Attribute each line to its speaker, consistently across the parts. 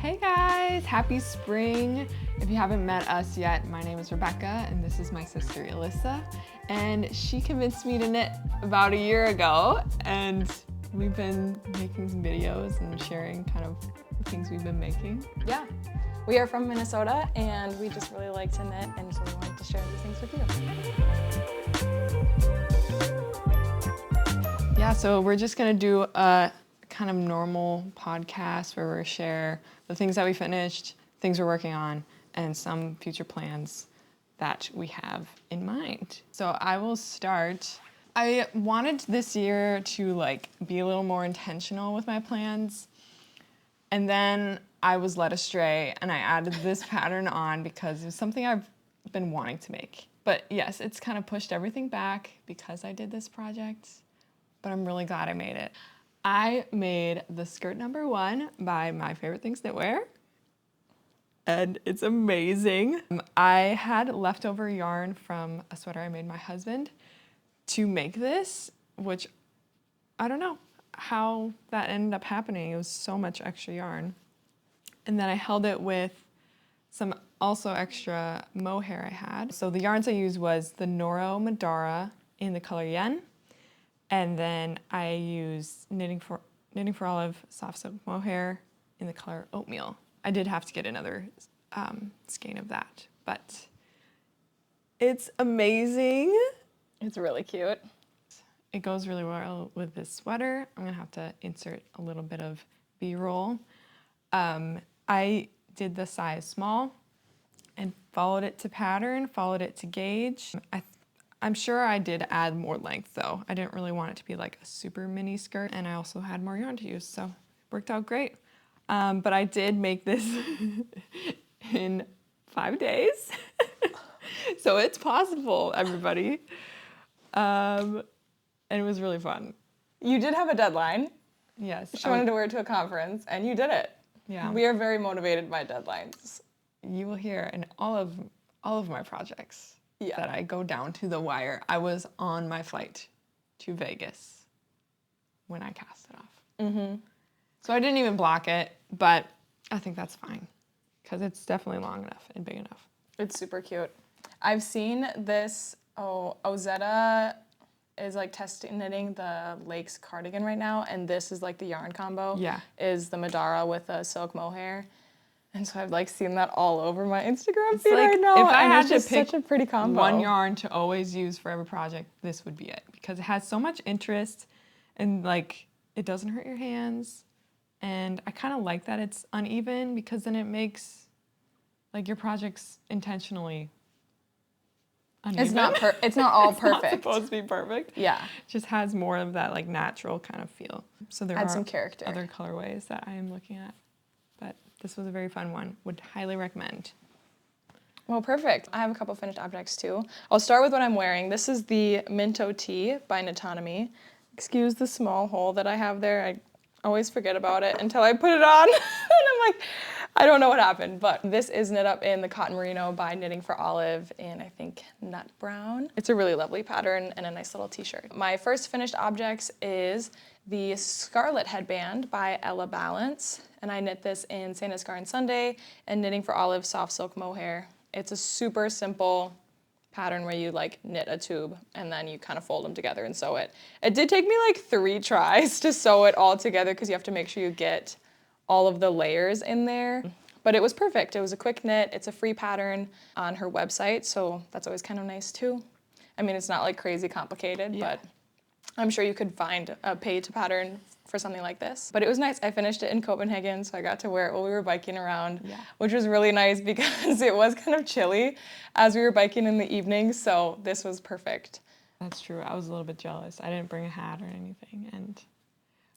Speaker 1: Hey guys, happy spring. If you haven't met us yet, my name is Rebekah and this is my sister Elisa. And she convinced me to knit about a year ago, and we've been making some videos and sharing kind of the things we've been making.
Speaker 2: Yeah, we are from Minnesota and we just really like to knit, and so we wanted to share these things with you.
Speaker 1: Yeah, so we're just gonna do a kind of normal podcast where we'll share the things that we finished, things we're working on, and some future plans that we have in mind. So I will start. I wanted this year to be a little more intentional with my plans, and then I was led astray and I added this pattern on because it was something I've been wanting to make. But yes, it's kind of pushed everything back because I did this project, but I'm really glad I made it. I made the skirt number 1 by My Favorite Things Knitwear, and it's amazing. I had leftover yarn from a sweater I made my husband to make this, which I don't know how that ended up happening. It was so much extra yarn. And then I held it with some also extra mohair I had. So the yarns I used was the Noro Madara in the color Yen. And then I used Knitting for Olive soft silk mohair in the color Oatmeal. I did have to get another skein of that, but it's amazing.
Speaker 2: It's really cute.
Speaker 1: It goes really well with this sweater. I'm gonna have to insert a little bit of B-roll. I did the size small and followed it to pattern, followed it to gauge. I'm sure I did add more length though. I didn't really want it to be like a super mini skirt, and I also had more yarn to use, so it worked out great. But I did make this in 5 days. So it's possible, everybody. And it was really fun.
Speaker 2: You did have a deadline.
Speaker 1: Yes.
Speaker 2: She wanted to wear it to a conference, and you did it.
Speaker 1: Yeah.
Speaker 2: We are very motivated by deadlines.
Speaker 1: You will hear in all of my projects that I go down to the wire. I was on my flight to Vegas when I cast it off. Mm-hmm. So I didn't even block it, but I think that's fine because it's definitely long enough and big enough.
Speaker 2: It's super cute. I've seen this, Ozetta is testing knitting the Lakes cardigan right now, and this is the yarn combo.
Speaker 1: Yeah.
Speaker 2: Is the Madara with a silk mohair. And so I've seen that all over my Instagram feed right now.
Speaker 1: If I had to pick
Speaker 2: such a pretty combo.
Speaker 1: one yarn to always use for every project, this would be it, because it has so much interest and it doesn't hurt your hands. And I kind of like that it's uneven, because then it makes your projects intentionally uneven.
Speaker 2: It's not all
Speaker 1: It's
Speaker 2: perfect.
Speaker 1: Not supposed to be perfect.
Speaker 2: Yeah.
Speaker 1: It just has more of that natural kind of feel. So there
Speaker 2: Add
Speaker 1: are
Speaker 2: some character.
Speaker 1: other colorways that I am looking at, but this was a very fun one. Would highly recommend.
Speaker 2: Well, perfect. I have a couple finished objects too. I'll start with what I'm wearing. This is the Minto Tee by Knitonomy. Excuse the small hole that I have there. I always forget about it until I put it on. And I'm I don't know what happened, but this is knit up in the Cotton Merino by Knitting for Olive in, I think, Nut Brown. It's a really lovely pattern and a nice little t-shirt. My first finished objects is the Scarlett Headband by Ella Balance, and I knit this in Sandnes Garn Sunday and Knitting for Olive soft silk mohair. It's a super simple pattern where you knit a tube and then you kind of fold them together and sew it. It did take me 3 tries to sew it all together because you have to make sure you get all of the layers in there, but it was perfect. It was a quick knit. It's a free pattern on her website, so that's always kind of nice too. I mean, it's not crazy complicated, but I'm sure you could find a pay-to-pattern for something like this. But it was nice. I finished it in Copenhagen, so I got to wear it while we were biking around, which was really nice because it was kind of chilly as we were biking in the evening, so this was perfect.
Speaker 1: That's true. I was a little bit jealous. I didn't bring a hat or anything, and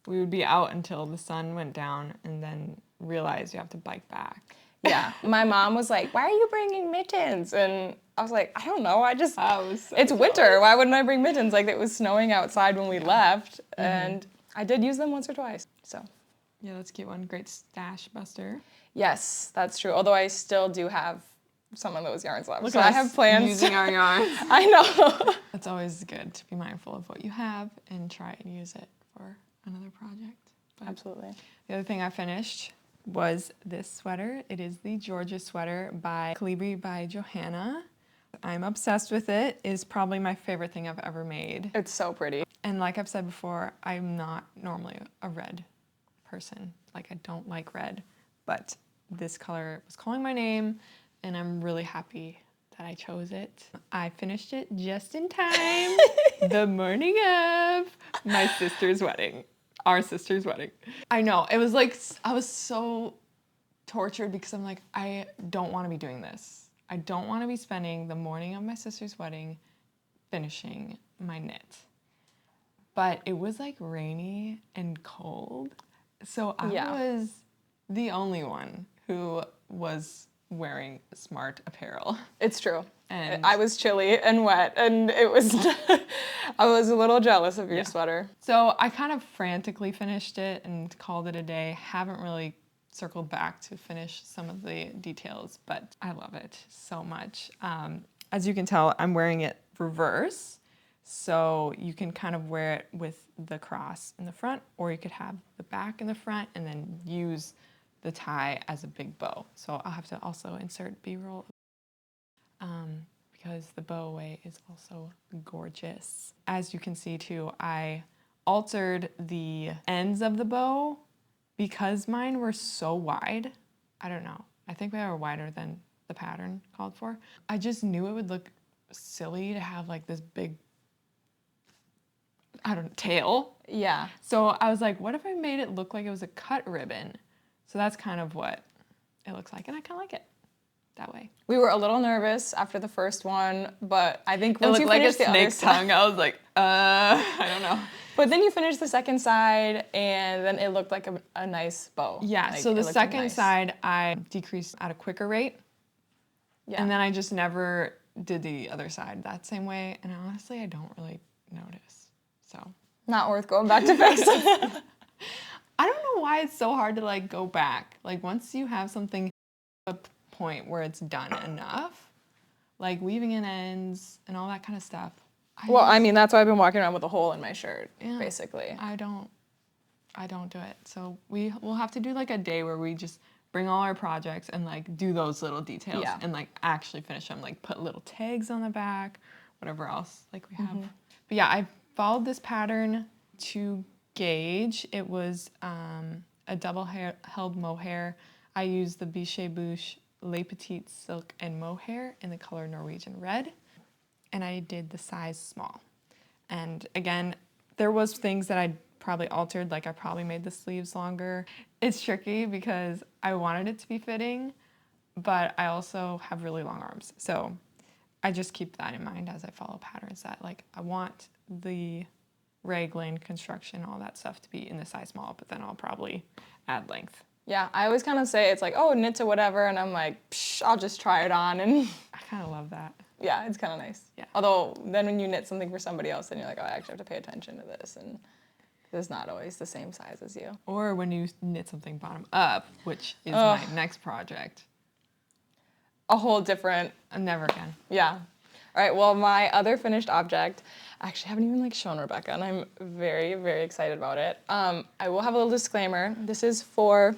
Speaker 1: we would be out until the sun went down and then realize you have to bike back.
Speaker 2: Yeah. My mom was like, "Why are you bringing mittens?" And I was like, "I don't know. It's winter. Why wouldn't I bring mittens?" It was snowing outside when we left, and I did use them once or twice. So,
Speaker 1: yeah, that's a cute one. Great stash buster.
Speaker 2: Yes, that's true. Although I still do have some of those yarns left.
Speaker 1: Look
Speaker 2: so
Speaker 1: at
Speaker 2: I
Speaker 1: us
Speaker 2: have plans
Speaker 1: using our yarns.
Speaker 2: I know.
Speaker 1: It's always good to be mindful of what you have and try and use it for another project. But
Speaker 2: absolutely.
Speaker 1: The other thing I finished was this sweater. It is the Georgia sweater by Calibri by Johanna. I'm obsessed with it. It's probably my favorite thing I've ever made.
Speaker 2: It's so pretty.
Speaker 1: And like I've said before, I'm not normally a red person. Like, I don't like red, but this color was calling my name, and I'm really happy that I chose it. I finished it just in time, the morning of my sister's wedding, our sister's wedding. I know, it was like, I was so tortured because I'm like, I don't want to be doing this. I don't want to be spending the morning of my sister's wedding finishing my knit. But it was like rainy and cold, so I was the only one who was wearing smart apparel.
Speaker 2: It's true.
Speaker 1: And
Speaker 2: I was chilly and wet, and it was, I was a little jealous of your sweater.
Speaker 1: So I kind of frantically finished it and called it a day. Haven't really circled back to finish some of the details, but I love it so much. As you can tell, I'm wearing it reverse, so you can kind of wear it with the cross in the front, or you could have the back in the front and then use the tie as a big bow. So I'll have to also insert B-roll because the bow away is also gorgeous. As you can see too, I altered the ends of the bow because mine were so wide. I don't know. I think they were wider than the pattern called for. I just knew it would look silly to have like this big, I don't know, tail.
Speaker 2: Yeah.
Speaker 1: So I was like, what if I made it look like it was a cut ribbon? So that's kind of what it looks like, and I kind of like it that way.
Speaker 2: We were a little nervous after the first one, but I think
Speaker 1: It
Speaker 2: once
Speaker 1: looked
Speaker 2: you
Speaker 1: like a
Speaker 2: finished the other
Speaker 1: snake's
Speaker 2: side,
Speaker 1: tongue. I was like, I don't know.
Speaker 2: but then you finished the second side, and then it looked like a nice bow.
Speaker 1: Yeah,
Speaker 2: Like,
Speaker 1: so
Speaker 2: it
Speaker 1: the
Speaker 2: looked
Speaker 1: second
Speaker 2: nice.
Speaker 1: side, I decreased at a quicker rate,
Speaker 2: Yeah.
Speaker 1: and then I just never did the other side that same way, and honestly, I don't really notice, so.
Speaker 2: Not worth going back to fix.
Speaker 1: I don't know why it's so hard to like go back. Like once you have something, a point where it's done enough, like weaving in ends and all that kind of stuff.
Speaker 2: I mean, that's why I've been walking around with a hole in my shirt,
Speaker 1: Yeah,
Speaker 2: basically.
Speaker 1: I don't do it. So we'll have to do like a day where we just bring all our projects and like do those little details and like actually finish them, like put little tags on the back, whatever else like we have. But yeah, I followed this pattern to gauge. It was a double-held mohair. I used the Biches, Les Petites silk and mohair in the color Norwegian red, and I did the size small. And again, there was things that I probably altered, like I probably made the sleeves longer. It's tricky because I wanted it to be fitting, but I also have really long arms. So I just keep that in mind as I follow patterns that like I want the raglan construction, all that stuff to be in the size small, but then I'll probably add length.
Speaker 2: Yeah, I always kind of say it's like, oh, knit to whatever, and I'm like, psh, I'll just try it on, and
Speaker 1: I kind of love that.
Speaker 2: yeah, it's kind of nice.
Speaker 1: Yeah.
Speaker 2: Although then when you knit something for somebody else, then you're like, oh, I actually have to pay attention to this, and it's not always the same size as you.
Speaker 1: Or when you knit something bottom up, which is my next project.
Speaker 2: A whole different,
Speaker 1: Never again.
Speaker 2: yeah. All right, well, my other finished object, I actually haven't even shown Rebekah, and I'm very, very excited about it. I will have a little disclaimer. This is for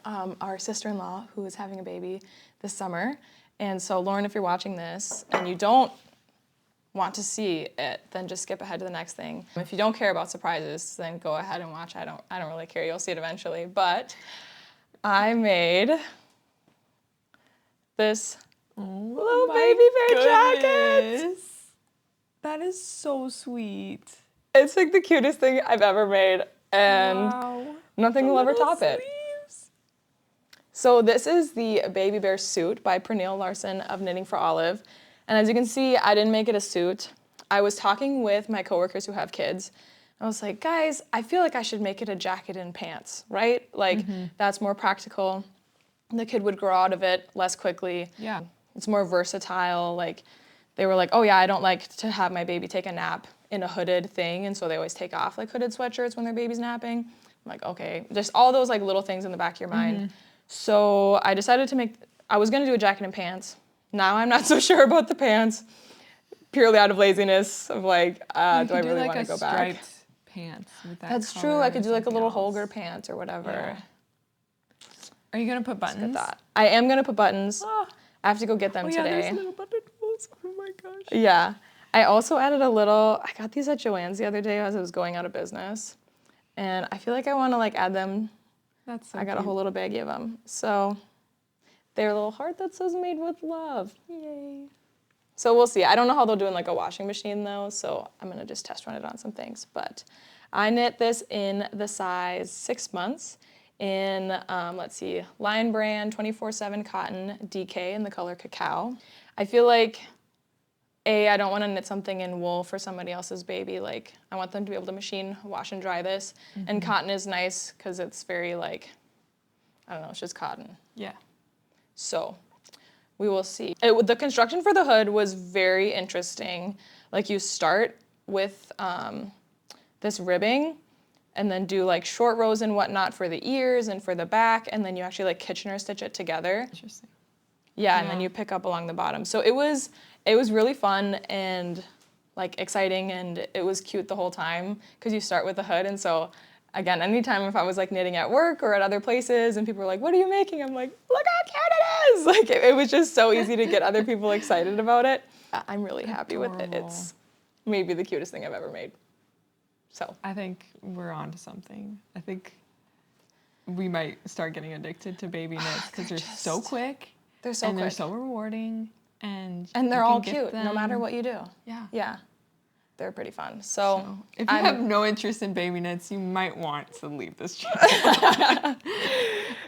Speaker 2: our sister-in-law who is having a baby this summer. And so, Lauren, if you're watching this and you don't want to see it, then just skip ahead to the next thing. If you don't care about surprises, then go ahead and watch. I don't really care. You'll see it eventually. But I made this little baby bear jacket.
Speaker 1: That is so sweet.
Speaker 2: It's like the cutest thing I've ever made, and nothing will ever top it. So this is the baby bear suit by Pernille Larsen of Knitting for Olive. And as you can see, I didn't make it a suit. I was talking with my coworkers who have kids. I was like, guys, I feel like I should make it a jacket and pants, right? Like that's more practical. The kid would grow out of it less quickly.
Speaker 1: Yeah.
Speaker 2: It's more versatile. Like they were like, oh yeah, I don't like to have my baby take a nap in a hooded thing. And so they always take off like hooded sweatshirts when their baby's napping. I'm like, okay, just all those like little things in the back of your mind. So I decided to I was gonna do a jacket and pants. Now I'm not so sure about the pants, purely out of laziness of like, do I really want to go back?
Speaker 1: Striped pants with that.
Speaker 2: That's true. I could do like a little Holger pant or whatever.
Speaker 1: Yeah. Are you gonna put buttons?
Speaker 2: I am gonna put buttons. I have to go get them today.
Speaker 1: There's little button holes. Oh my gosh.
Speaker 2: Yeah. I also added a little, I got these at Joann's the other day as I was going out of business. And I feel like I want to like add them.
Speaker 1: That's so
Speaker 2: I got a whole little baggie of them. So they're a little heart that says made with love. Yay. So we'll see. I don't know how they'll do in like a washing machine though. So I'm going to just test run it on some things. But I knit this in the size 6 months in, let's see, Lion Brand 24/7 cotton DK in the color Cacao. I feel like I don't want to knit something in wool for somebody else's baby. Like, I want them to be able to machine, wash, and dry this. Mm-hmm. And cotton is nice because it's very, like, I don't know, it's just cotton.
Speaker 1: Yeah.
Speaker 2: So, we will see. The construction for the hood was very interesting. Like, you start with this ribbing and then do, like, short rows and whatnot for the ears and for the back, and then you actually, like, Kitchener stitch it together.
Speaker 1: Interesting.
Speaker 2: Yeah, and then you pick up along the bottom. So it was really fun and like exciting, and it was cute the whole time because you start with the hood. And so again, anytime if I was like knitting at work or at other places and people were like, "What are you making?" I'm like, "Look how cute it is!" Like it was just so easy to get other people excited about it. I'm really happy with it. It's maybe the cutest thing I've ever made. So
Speaker 1: I think we're on to something. I think we might start getting addicted to baby knits because they're so quick.
Speaker 2: They're so quick.
Speaker 1: They're so rewarding. And
Speaker 2: they're all cute, no matter what you do.
Speaker 1: Yeah.
Speaker 2: Yeah. They're pretty fun. So
Speaker 1: if you have no interest in baby knits, you might want to leave this channel.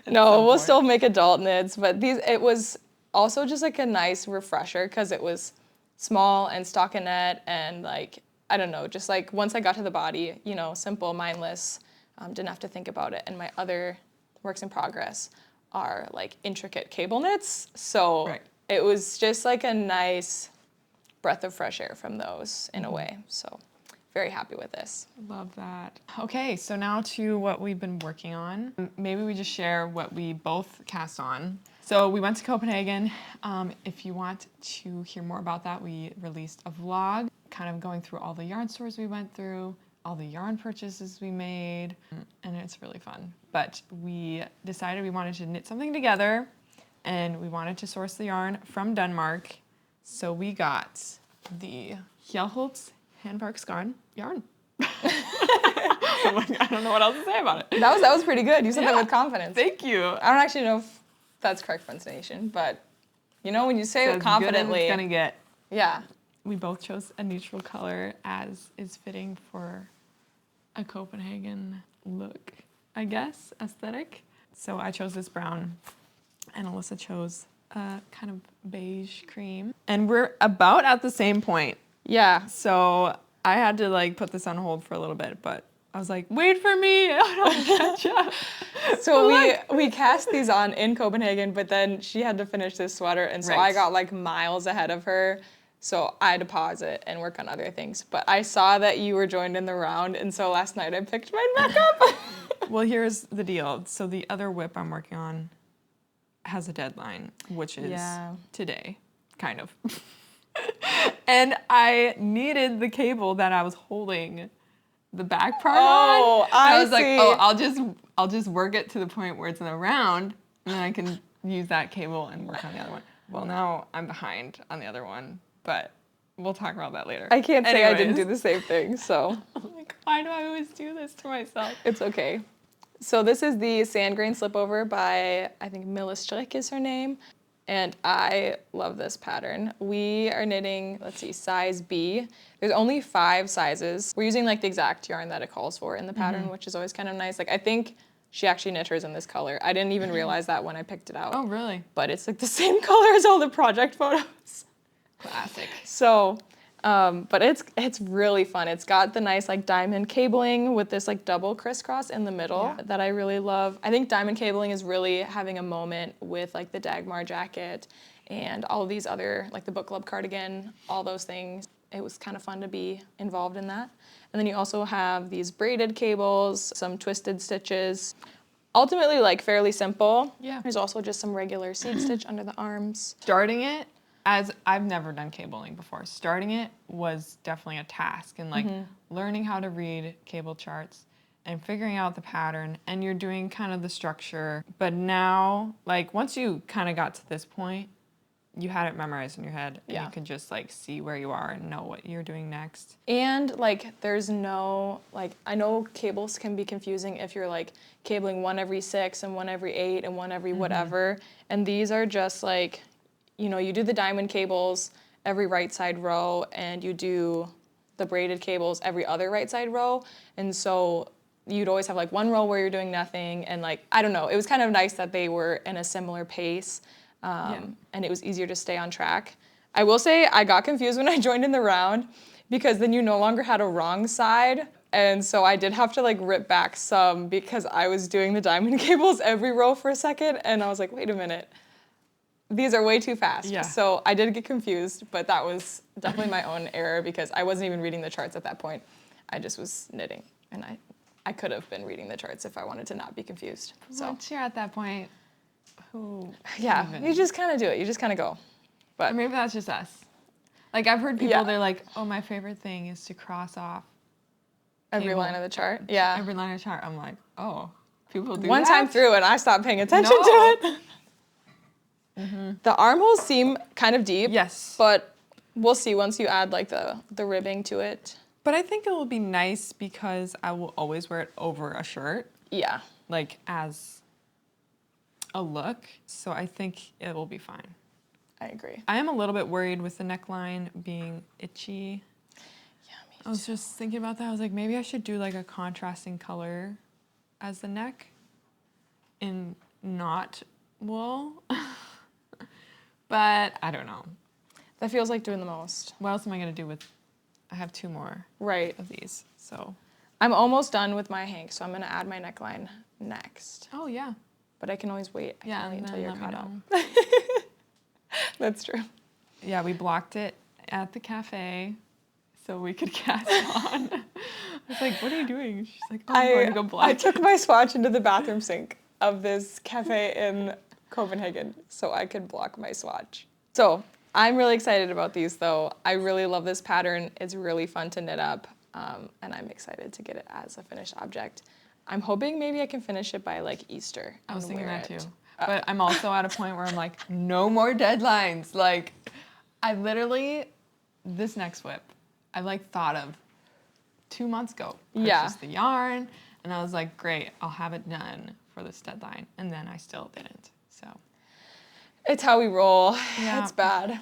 Speaker 2: No, we'll still make adult knits, but it was also just like a nice refresher because it was small and stockinette and like, I don't know, just like once I got to the body, you know, simple, mindless, didn't have to think about it. And my other works in progress are like intricate cable knits. So it was just like a nice breath of fresh air from those in a way. So very happy with this.
Speaker 1: Love that. Okay, so now to what we've been working on. Maybe we just share what we both cast on. So we went to Copenhagen. If you want to hear more about that, we released a vlog kind of going through all the yarn stores we went through, all the yarn purchases we made, and it's really fun. But we decided we wanted to knit something together, and we wanted to source the yarn from Denmark. So we got the Hjelholts Håndværksgarn yarn. I don't know what else to say about it.
Speaker 2: That was pretty good. You said that with confidence.
Speaker 1: Thank you.
Speaker 2: I don't actually know if that's correct pronunciation, but you know when you say it confidently.
Speaker 1: It's gonna get.
Speaker 2: Yeah.
Speaker 1: We both chose a neutral color as is fitting for a Copenhagen look, I guess, aesthetic. So I chose this brown, and Alyssa chose a kind of beige cream. And we're about at the same point.
Speaker 2: Yeah.
Speaker 1: So I had to like put this on hold for a little bit, but I was like, wait for me, I don't catch up.
Speaker 2: So we cast these on in Copenhagen, but then she had to finish this sweater, and so I got like miles ahead of her. So I had to pause it and work on other things. But I saw that you were joined in the round, and so last night I picked mine back up.
Speaker 1: Well, here's the deal. So the other whip I'm working on has a deadline, which is today, kind of. And I needed the cable that I was holding the back part on. I was like, I'll just work it to the point where it's in the round, and then I can use that cable and work on the other one. Well, now I'm behind on the other one, but we'll talk about that later.
Speaker 2: I can't say I didn't do the same thing, so.
Speaker 1: I'm like, why do I always do this to myself?
Speaker 2: It's okay. So this is the Sand Grain Slipover by, I think Mille is her name. And I love this pattern. We are knitting, let's see, size B. There's only 5 sizes. We're using like the exact yarn that it calls for in the pattern, which is always kind of nice. Like I think she actually knit hers in this color. I didn't even realize that when I picked it out.
Speaker 1: Oh, really?
Speaker 2: But it's like the same color as all the project photos.
Speaker 1: Classic.
Speaker 2: So, but it's really fun. It's got the nice like diamond cabling with this like double crisscross in the middle that I really love. I think diamond cabling is really having a moment with like the Dagmar jacket and all of these other, like the book club cardigan, all those things. It was kind of fun to be involved in that. And then you also have these braided cables, some twisted stitches. Ultimately like fairly simple. Yeah. There's also just some regular seed stitch under the arms.
Speaker 1: Starting it, as I've never done cabling before, starting it was definitely a task, and like learning how to read cable charts and figuring out the pattern, and you're doing kind of the structure. But now, like, once you kind of got to this point, you had it memorized in your head, and you can just, like, see where you are and know what you're doing next.
Speaker 2: And, like, there's no, like, I know cables can be confusing if you're, like, cabling one every 6 and one every 8 and one every whatever. And these are just, like, you know, you do the diamond cables every right side row, and you do the braided cables every other right side row. And so you'd always have, like, one row where you're doing nothing. And, like, I don't know, it was kind of nice that they were in a similar pace. And it was easier to stay on track. I will say I got confused when I joined in the round because then you no longer had a wrong side. And so I did have to like rip back some because I was doing the diamond cables every row for a second. And I was like, wait a minute, these are way too fast.
Speaker 1: Yeah.
Speaker 2: So I did get confused, but that was definitely my own error because I wasn't even reading the charts at that point. I just was knitting, and I could have been reading the charts if I wanted to not be confused. So
Speaker 1: once you're at that point,
Speaker 2: you just kind of do it. You just kind of go. But
Speaker 1: maybe that's just us. Like, I've heard people, they're like, oh, my favorite thing is to cross off
Speaker 2: every line of the chart. Yeah.
Speaker 1: Every line of the chart. I'm like, oh, people do
Speaker 2: One
Speaker 1: that?
Speaker 2: time through, and I stopped paying attention to it. The armholes seem kind of deep.
Speaker 1: Yes.
Speaker 2: But we'll see once you add like the ribbing to it.
Speaker 1: But I think it will be nice because I will always wear it over a shirt.
Speaker 2: Yeah.
Speaker 1: Like, as a look. So I think it will be fine.
Speaker 2: I agree.
Speaker 1: I am a little bit worried with the neckline being itchy.
Speaker 2: Yeah, me too.
Speaker 1: I was just thinking about that. I was like, maybe I should do like a contrasting color as the neck in not wool. But I don't know.
Speaker 2: That feels like doing the most.
Speaker 1: What else am I going to do with, I have 2 more
Speaker 2: Right.
Speaker 1: of these, so.
Speaker 2: I'm almost done with my hank, so I'm going to add my neckline next.
Speaker 1: Oh, yeah.
Speaker 2: But I can always wait. I can wait until you're caught up. That's true.
Speaker 1: Yeah, we blocked it at the cafe so we could cast on. I was like, what are you doing? She's like, oh, I'm going to go block
Speaker 2: I took my swatch into the bathroom sink of this cafe in Copenhagen so I could block my swatch. So I'm really excited about these though. I really love this pattern. It's really fun to knit up, and I'm excited to get it as a finished object. I'm hoping maybe I can finish it by like Easter.
Speaker 1: I was thinking that too.
Speaker 2: It.
Speaker 1: But I'm also at a point where I'm like, no more deadlines. Like, I literally, this next whip, I like thought of 2 months ago. Purchased the yarn, and I was like, great, I'll have it done for this deadline. And then I still didn't, so.
Speaker 2: It's how we roll.
Speaker 1: Yeah.
Speaker 2: It's bad.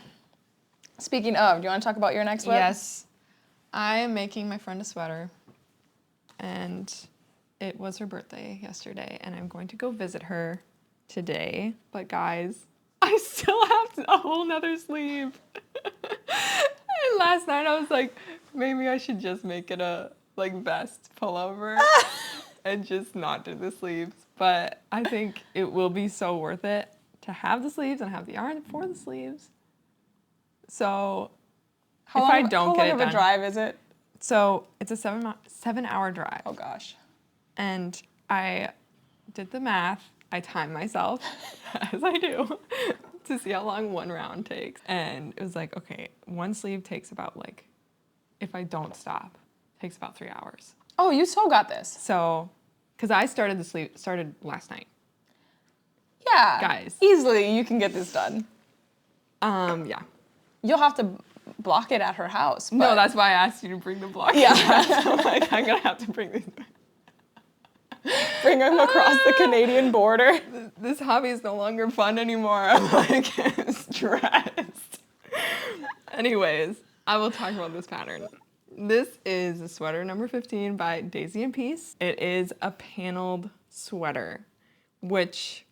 Speaker 2: Speaking of, do you want to talk about your next whip?
Speaker 1: Yes. I am making my friend a sweater, and it was her birthday yesterday, and I'm going to go visit her today. But guys, I still have a whole nother sleeve. And last night I was like, maybe I should just make it a like vest pullover and just not do the sleeves. But I think it will be so worth it to have the sleeves and have the yarn for the sleeves. So
Speaker 2: How long of a drive is it?
Speaker 1: So it's a 7-hour drive.
Speaker 2: Oh gosh.
Speaker 1: And I did the math. I timed myself, as I do, to see how long one round takes. And it was like, okay, one sleeve takes about like, if I don't stop, takes about 3 hours.
Speaker 2: Oh, you so got this.
Speaker 1: So, because I started last night.
Speaker 2: Yeah.
Speaker 1: Guys.
Speaker 2: Easily you can get this done.
Speaker 1: Yeah.
Speaker 2: You'll have to block it at her house. But
Speaker 1: No, that's why I asked you to bring the block.
Speaker 2: Yeah.
Speaker 1: So I'm like, I'm going to have to bring these back.
Speaker 2: Bring them across the Canadian border.
Speaker 1: This hobby is no longer fun anymore. I'm like stressed. Anyways, I will talk about this pattern. This is a sweater number 15 by Daisy and Peace. It is a paneled sweater, which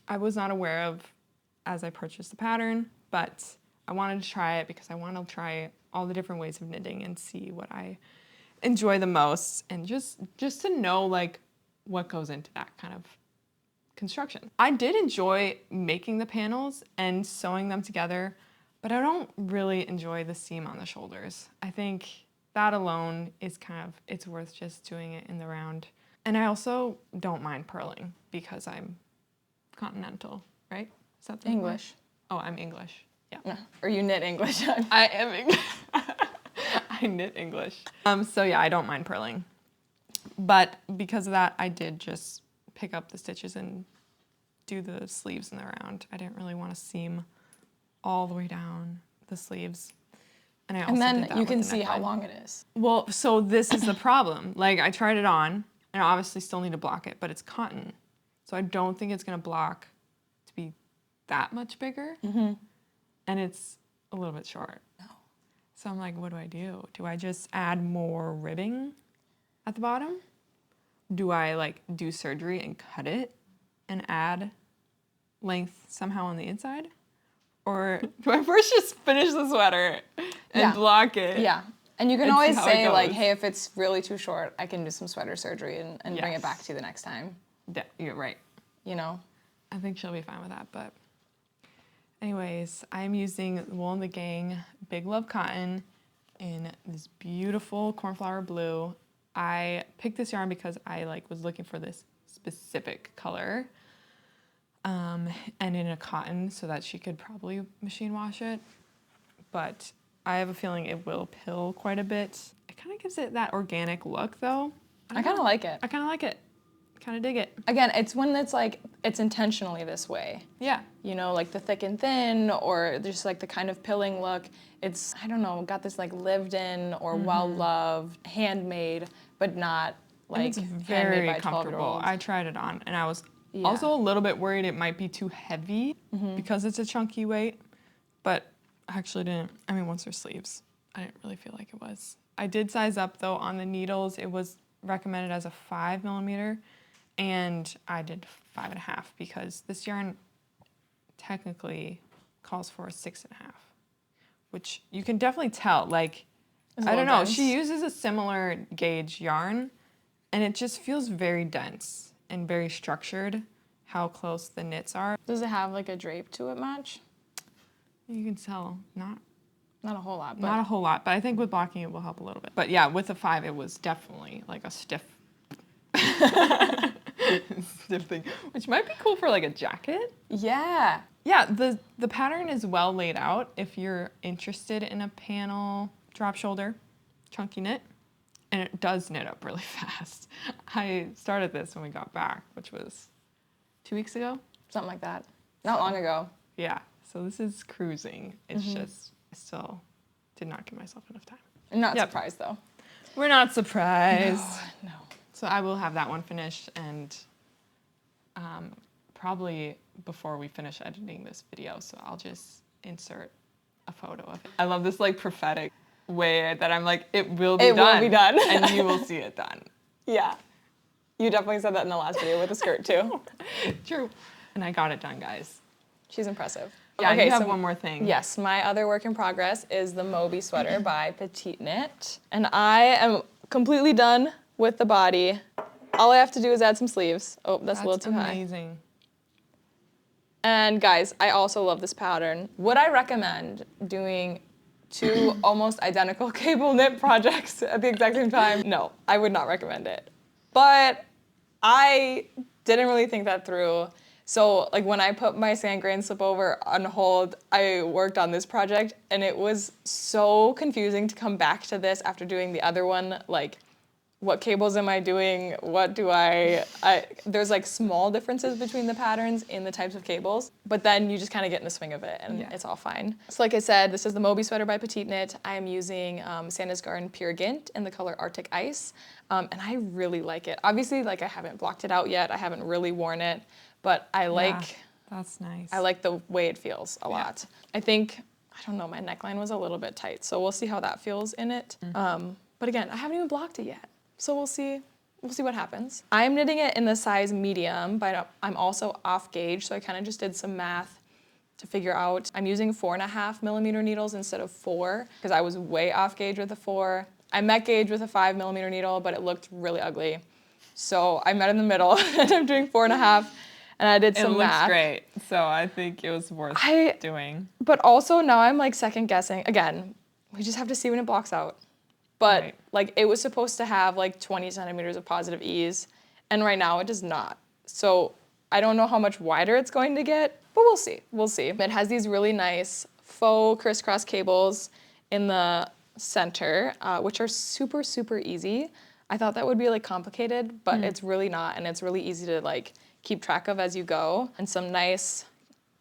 Speaker 1: I was not aware of as I purchased the pattern, but I wanted to try it because I want to try all the different ways of knitting and see what I enjoy the most, and just to know like what goes into that kind of construction. I did enjoy making the panels and sewing them together, but I don't really enjoy the seam on the shoulders. I think that alone is it's worth just doing it in the round. And I also don't mind purling because I'm continental, right? Is that the
Speaker 2: English.
Speaker 1: Oh, I'm English. Yeah.
Speaker 2: No, or you knit English.
Speaker 1: I am English. I knit English. So yeah, I don't mind purling. But because of that, I did just pick up the stitches and do the sleeves in the round. I didn't really want to seam all the way down the sleeves. And I also
Speaker 2: And then
Speaker 1: did that
Speaker 2: you
Speaker 1: with
Speaker 2: can
Speaker 1: the
Speaker 2: see how
Speaker 1: neckline.
Speaker 2: long it is.
Speaker 1: Well, so this is the problem. Like, I tried it on, and I obviously still need to block it, but it's cotton. So I don't think it's going to block to be that much bigger. Mm-hmm. And it's a little bit short.
Speaker 2: No.
Speaker 1: So I'm like, what do I do? Do I just add more ribbing at the bottom? Do I, like, do surgery and cut it and add length somehow on the inside? Or do I first just finish the sweater and block it?
Speaker 2: Yeah. And you can
Speaker 1: and
Speaker 2: always
Speaker 1: see how it
Speaker 2: say, like,
Speaker 1: goes?
Speaker 2: hey, if it's really too short, I can do some sweater surgery and bring it
Speaker 1: Yes.
Speaker 2: back to you the next time.
Speaker 1: You're right.
Speaker 2: You know?
Speaker 1: I think she'll be fine with that, but anyways, I'm using Wool and the Gang Big Love Cotton in this beautiful cornflower blue. I picked this yarn because I was looking for this specific color, and in a cotton so that she could probably machine wash it, but I have a feeling it will pill quite a bit. It kind of gives it that organic look though.
Speaker 2: I kind of like it.
Speaker 1: I kind of like it. Kind of dig it.
Speaker 2: Again, it's when it's like, it's intentionally this way.
Speaker 1: Yeah.
Speaker 2: You know, like the thick and thin, or just like the kind of pilling look. It's, I don't know, got this like lived in or well-loved, handmade, but not like
Speaker 1: it's
Speaker 2: handmade
Speaker 1: very
Speaker 2: by
Speaker 1: comfortable.
Speaker 2: 12-year-olds.
Speaker 1: I tried it on and I was also a little bit worried it might be too heavy because it's a chunky weight, but I actually didn't. I mean, once there's sleeves, I didn't really feel like it was. I did size up though on the needles. It was recommended as a 5mm. And I did 5.5 because this yarn technically calls for a 6.5, which you can definitely tell. Like, I don't know,
Speaker 2: dense.
Speaker 1: she uses a similar gauge yarn, and it just feels very dense and very structured. How close the knits are.
Speaker 2: Does it have like a drape to it much?
Speaker 1: You can tell
Speaker 2: Not a whole lot, but
Speaker 1: not a whole lot, but I think with blocking it will help a little bit. But yeah, with the 5, it was definitely like a stiff. Stiff thing, which might be cool for like a jacket.
Speaker 2: yeah.
Speaker 1: Yeah, the pattern is well laid out if you're interested in a panel drop shoulder chunky knit, and it does knit up really fast. I started this when we got back, which was 2 weeks ago.
Speaker 2: Something like that. Not long ago.
Speaker 1: Yeah, so this is cruising. It's just, I still did not give myself enough time.
Speaker 2: I'm not surprised though.
Speaker 1: We're not surprised.
Speaker 2: No.
Speaker 1: So I will have that one finished, and probably before we finish editing this video, so I'll just insert a photo of it. I love this like prophetic way that I'm like, it will be done.
Speaker 2: It will be done.
Speaker 1: And you will see it done.
Speaker 2: Yeah. You definitely said that in the last video with the skirt too.
Speaker 1: True. And I got it done, guys.
Speaker 2: She's impressive.
Speaker 1: Yeah,
Speaker 2: okay,
Speaker 1: you have one more thing.
Speaker 2: Yes, my other work in progress is the Moby sweater by PetiteKnit. And I am completely done with the body. All I have to do is add some sleeves. Oh, that's a little too high.
Speaker 1: Amazing.
Speaker 2: And guys, I also love this pattern. Would I recommend doing 2 almost identical cable knit projects at the exact same time? No, I would not recommend it. But I didn't really think that through. So like when I put my sand grain slipover on hold, I worked on this project and it was so confusing to come back to this after doing the other one. Like, what cables am I doing? What do there's like small differences between the patterns in the types of cables, but then you just kind of get in the swing of it and it's all fine. So like I said, this is the Moby sweater by PetiteKnit. I am using Sandnes Garn Pure Gint in the color Arctic Ice, and I really like it. Obviously, like I haven't blocked it out yet. I haven't really worn it, but I like,
Speaker 1: that's nice.
Speaker 2: I like the way it feels a lot. I think, I don't know, my neckline was a little bit tight, so we'll see how that feels in it. But again, I haven't even blocked it yet. So we'll see what happens. I'm knitting it in the size medium, but I'm also off gauge, so I kind of just did some math to figure out. I'm using 4.5mm needles instead of 4, because I was way off gauge with a 4. I met gauge with a 5mm needle, but it looked really ugly. So I met in the middle, and I'm doing 4.5, and I did some math.
Speaker 1: It looks great, so I think it was worth doing.
Speaker 2: But also now I'm like second guessing. Again, we just have to see when it blocks out. But like it was supposed to have like 20 centimeters of positive ease, and right now it does not. So I don't know how much wider it's going to get, but we'll see. We'll see. It has these really nice faux crisscross cables in the center, which are super, super easy. I thought that would be like complicated, but it's really not, and it's really easy to like keep track of as you go. And some nice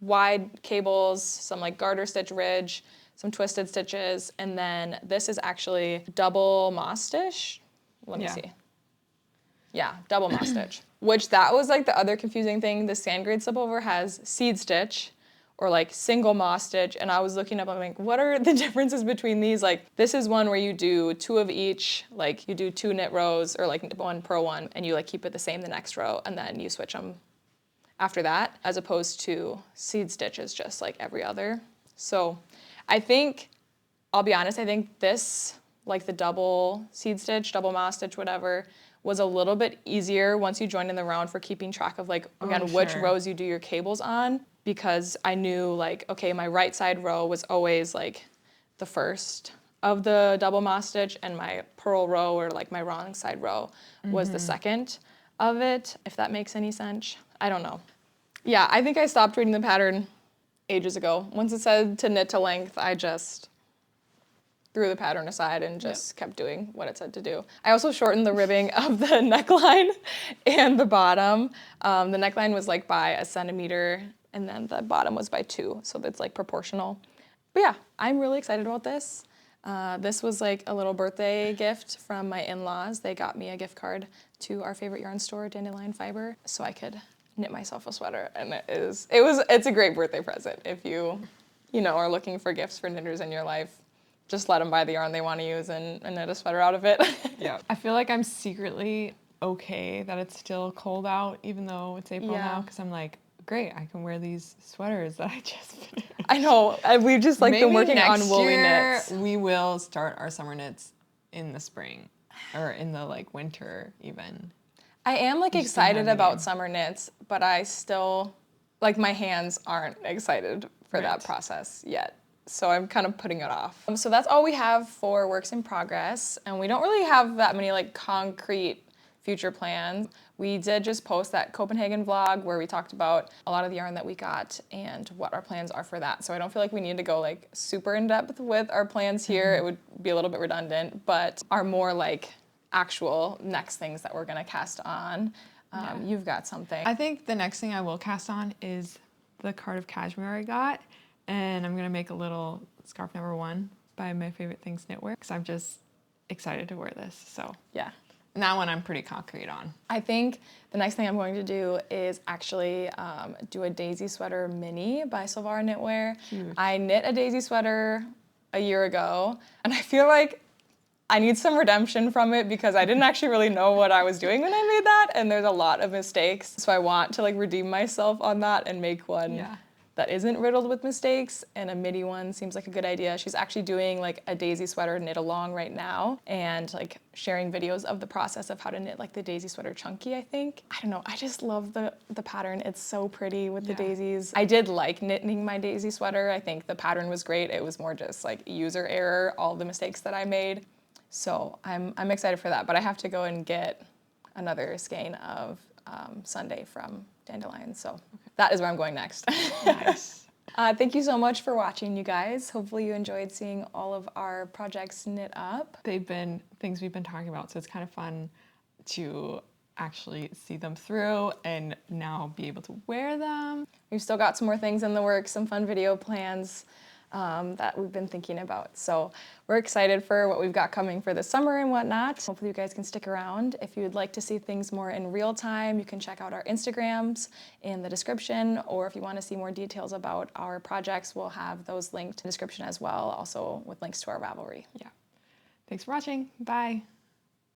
Speaker 2: wide cables, some like garter stitch ridge, some twisted stitches, and then this is actually double moss stitch. Let me see. Yeah, double moss stitch, which that was like the other confusing thing. The sand grade slipover has seed stitch or like single moss stitch, and I was looking up, I'm like, what are the differences between these? Like, this is one where you do 2 of each, like you do 2 knit rows or like 1 purl 1, and you like keep it the same the next row, and then you switch them after that, as opposed to seed stitch is just like every other. So I think, I'll be honest, I think this, like the double seed stitch, double moss stitch, whatever, was a little bit easier once you joined in the round for keeping track of like, again, which rows you do your cables on, because I knew like, okay, my right side row was always like the first of the double moss stitch, and my purl row, or like my wrong side row, was the second of it, if that makes any sense. I don't know. Yeah, I think I stopped reading the pattern ages ago. Once it said to knit to length, I just threw the pattern aside and just kept doing what it said to do. I also shortened the ribbing of the neckline and the bottom. The neckline was like by 1 centimeter, and then the bottom was by 2, so that's like proportional. But yeah, I'm really excited about this. This was like a little birthday gift from my in-laws. They got me a gift card to our favorite yarn store, Dandelion Fiber, so I could knit myself a sweater, and it's a great birthday present. If you are looking for gifts for knitters in your life, just let them buy the yarn they want to use and knit a sweater out of it.
Speaker 1: Yeah. I feel like I'm secretly okay that it's still cold out, even though it's April now, because I'm like, great, I can wear these sweaters that I just finished.
Speaker 2: I know. We've just like been working on woolly knits.
Speaker 1: We will start our summer knits in the spring, or in the like winter even.
Speaker 2: I am like excited about summer knits, but I still, like, my hands aren't excited for that process yet. So I'm kind of putting it off. So that's all we have for works in progress, and we don't really have that many like concrete future plans. We did just post that Copenhagen vlog where we talked about a lot of the yarn that we got and what our plans are for that. So I don't feel like we need to go like super in depth with our plans here. It would be a little bit redundant, but our more like actual next things that we're gonna cast on. You've got something.
Speaker 1: I think the next thing I will cast on is the card of cashmere I got, and I'm gonna make a little scarf number 1 by My Favorite Things Knitwear, because I'm just excited to wear this. So
Speaker 2: yeah.
Speaker 1: And that one I'm pretty concrete on.
Speaker 2: I think the next thing I'm going to do is actually do a daisy sweater mini by Sylvara Knitwear.
Speaker 1: Huge.
Speaker 2: I knit a daisy sweater a year ago, and I feel like I need some redemption from it because I didn't actually really know what I was doing when I made that, and there's a lot of mistakes. So I want to like redeem myself on that and make one that isn't riddled with mistakes, and a midi one seems like a good idea. She's actually doing like a daisy sweater knit along right now, and like sharing videos of the process of how to knit like the daisy sweater chunky, I think. I don't know, I just love the pattern. It's so pretty with the daisies. I did like knitting my daisy sweater. I think the pattern was great. It was more just like user error, all the mistakes that I made. So I'm excited for that, but I have to go and get another skein of Sunday from Dandelion, so that is where I'm going next.
Speaker 1: Nice.
Speaker 2: Thank you so much for watching, you guys. Hopefully you enjoyed seeing all of our projects knit up.
Speaker 1: They've been things we've been talking about, so it's kind of fun to actually see them through and now be able to wear them.
Speaker 2: We've still got some more things in the works, some fun video plans that we've been thinking about. So we're excited for what we've got coming for the summer and whatnot. Hopefully you guys can stick around. If you would like to see things more in real time, you can check out our Instagrams in the description, or if you want to see more details about our projects, we'll have those linked in the description as well, also with links to our Ravelry.
Speaker 1: Yeah. Thanks for watching. Bye.